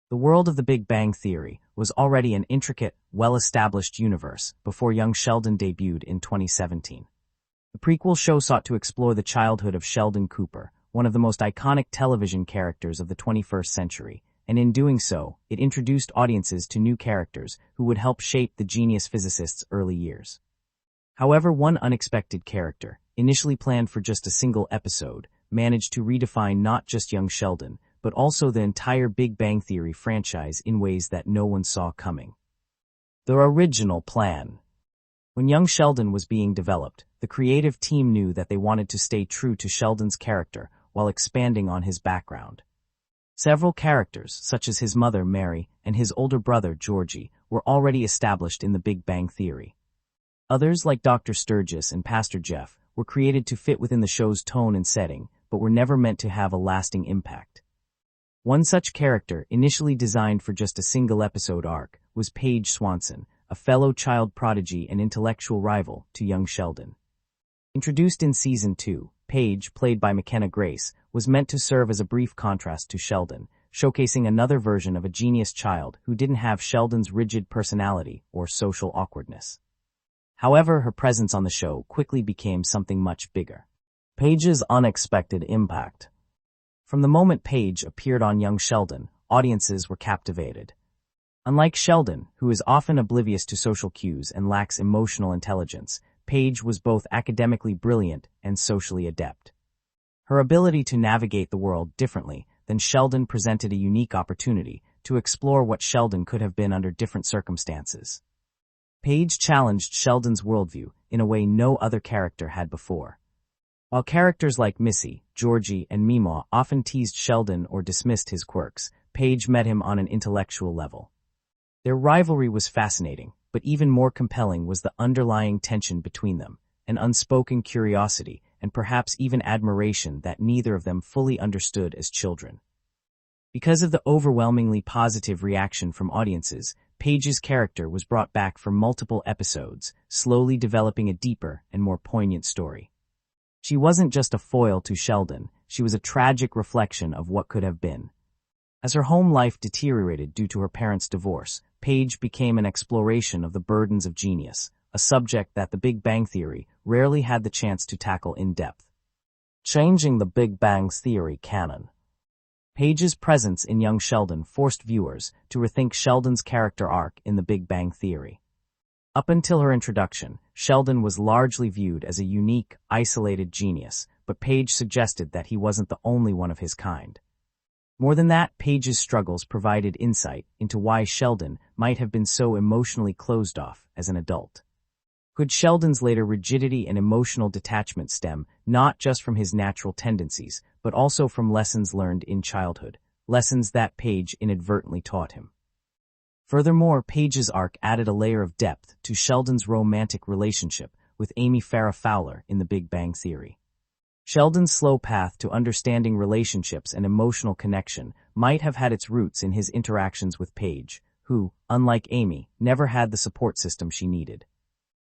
The world of The Big Bang Theory was already an intricate, well-established universe before young Sheldon debuted in 2017. The prequel show sought to explore the childhood of Sheldon Cooper, one of the most iconic television characters of the 21st century, and in doing so, it introduced audiences to new characters who would help shape the genius physicist's early years. However, one unexpected character, initially planned for just a single episode, managed to redefine not just young Sheldon, but also the entire Big Bang Theory franchise in ways that no one saw coming. The original plan. When young Sheldon was being developed, the creative team knew that they wanted to stay true to Sheldon's character while expanding on his background. Several characters, such as his mother, Mary, and his older brother, Georgie, were already established in the Big Bang Theory. Others, like Dr. Sturgis and Pastor Jeff, were created to fit within the show's tone and setting, but were never meant to have a lasting impact. One such character, initially designed for just a single episode arc, was Paige Swanson, a fellow child prodigy and intellectual rival to young Sheldon. Introduced in Season 2, Paige, played by McKenna Grace, was meant to serve as a brief contrast to Sheldon, showcasing another version of a genius child who didn't have Sheldon's rigid personality or social awkwardness. However, her presence on the show quickly became something much bigger. Paige's unexpected impact. From the moment Paige appeared on young Sheldon, audiences were captivated. Unlike Sheldon, who is often oblivious to social cues and lacks emotional intelligence, Paige was both academically brilliant and socially adept. Her ability to navigate the world differently than Sheldon presented a unique opportunity to explore what Sheldon could have been under different circumstances. Paige challenged Sheldon's worldview in a way no other character had before. While characters like Missy, Georgie, and Meemaw often teased Sheldon or dismissed his quirks, Paige met him on an intellectual level. Their rivalry was fascinating, but even more compelling was the underlying tension between them, an unspoken curiosity and perhaps even admiration that neither of them fully understood as children. Because of the overwhelmingly positive reaction from audiences, Paige's character was brought back for multiple episodes, slowly developing a deeper and more poignant story. She wasn't just a foil to Sheldon, she was a tragic reflection of what could have been. As her home life deteriorated due to her parents' divorce, Paige became an exploration of the burdens of genius, a subject that the Big Bang Theory rarely had the chance to tackle in depth. Changing the Big Bang Theory canon. Paige's presence in young Sheldon forced viewers to rethink Sheldon's character arc in the Big Bang Theory. Up until her introduction, Sheldon was largely viewed as a unique, isolated genius, but Paige suggested that he wasn't the only one of his kind. More than that, Paige's struggles provided insight into why Sheldon might have been so emotionally closed off as an adult. Could Sheldon's later rigidity and emotional detachment stem not just from his natural tendencies, but also from lessons learned in childhood, lessons that Paige inadvertently taught him? Furthermore, Paige's arc added a layer of depth to Sheldon's romantic relationship with Amy Farrah Fowler in The Big Bang Theory. Sheldon's slow path to understanding relationships and emotional connection might have had its roots in his interactions with Paige, who, unlike Amy, never had the support system she needed.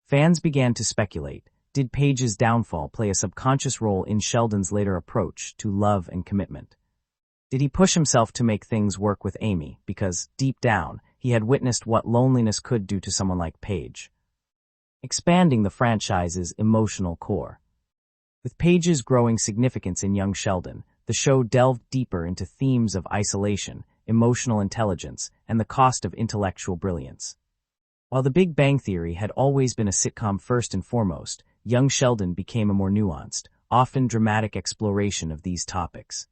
Fans began to speculate, did Paige's downfall play a subconscious role in Sheldon's later approach to love and commitment? Did he push himself to make things work with Amy because, deep down, he had witnessed what loneliness could do to someone like Paige? Expanding the franchise's emotional core. With Paige's growing significance in young Sheldon, the show delved deeper into themes of isolation, emotional intelligence, and the cost of intellectual brilliance. While The Big Bang Theory had always been a sitcom first and foremost, young Sheldon became a more nuanced, often dramatic exploration of these topics.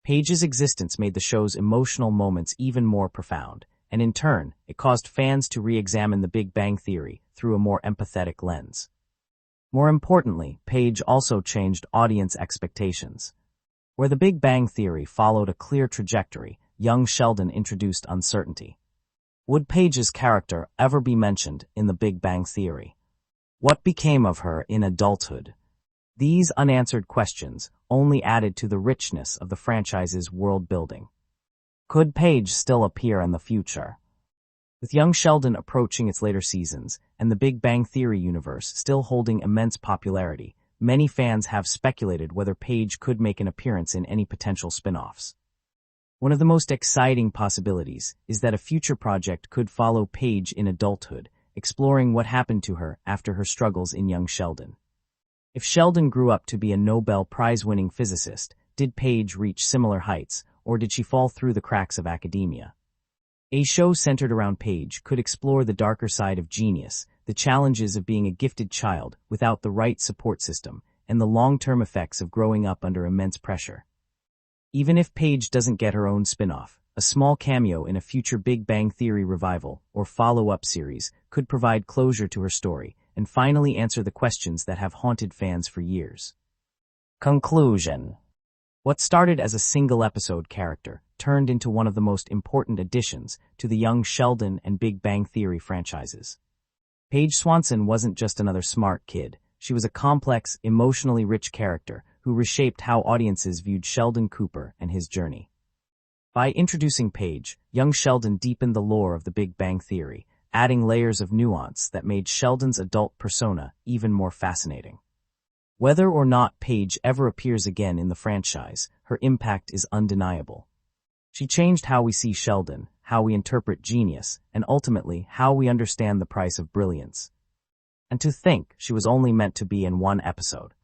Paige's existence made the show's emotional moments even more profound, and in turn, it caused fans to re-examine The Big Bang Theory through a more empathetic lens. More importantly, Paige also changed audience expectations. Where The Big Bang Theory followed a clear trajectory, young Sheldon introduced uncertainty. Would Paige's character ever be mentioned in The Big Bang Theory? What became of her in adulthood? These unanswered questions only added to the richness of the franchise's world-building. Could Paige still appear in the future? With young Sheldon approaching its later seasons, and the Big Bang Theory universe still holding immense popularity, many fans have speculated whether Paige could make an appearance in any potential spin-offs. One of the most exciting possibilities is that a future project could follow Paige in adulthood, exploring what happened to her after her struggles in young Sheldon. If Sheldon grew up to be a Nobel Prize-winning physicist, did Paige reach similar heights, or did she fall through the cracks of academia? A show centered around Paige could explore the darker side of genius, the challenges of being a gifted child without the right support system, and the long-term effects of growing up under immense pressure. Even if Paige doesn't get her own spin-off, a small cameo in a future Big Bang Theory revival or follow-up series could provide closure to her story and finally answer the questions that have haunted fans for years. Conclusion. What started as a single-episode character turned into one of the most important additions to the young Sheldon and Big Bang Theory franchises. Paige Swanson wasn't just another smart kid. She was a complex, emotionally rich character who reshaped how audiences viewed Sheldon Cooper and his journey. By introducing Paige, young Sheldon deepened the lore of the Big Bang Theory, adding layers of nuance that made Sheldon's adult persona even more fascinating. Whether or not Paige ever appears again in the franchise, her impact is undeniable. She changed how we see Sheldon, how we interpret genius, and ultimately how we understand the price of brilliance. And to think she was only meant to be in one episode.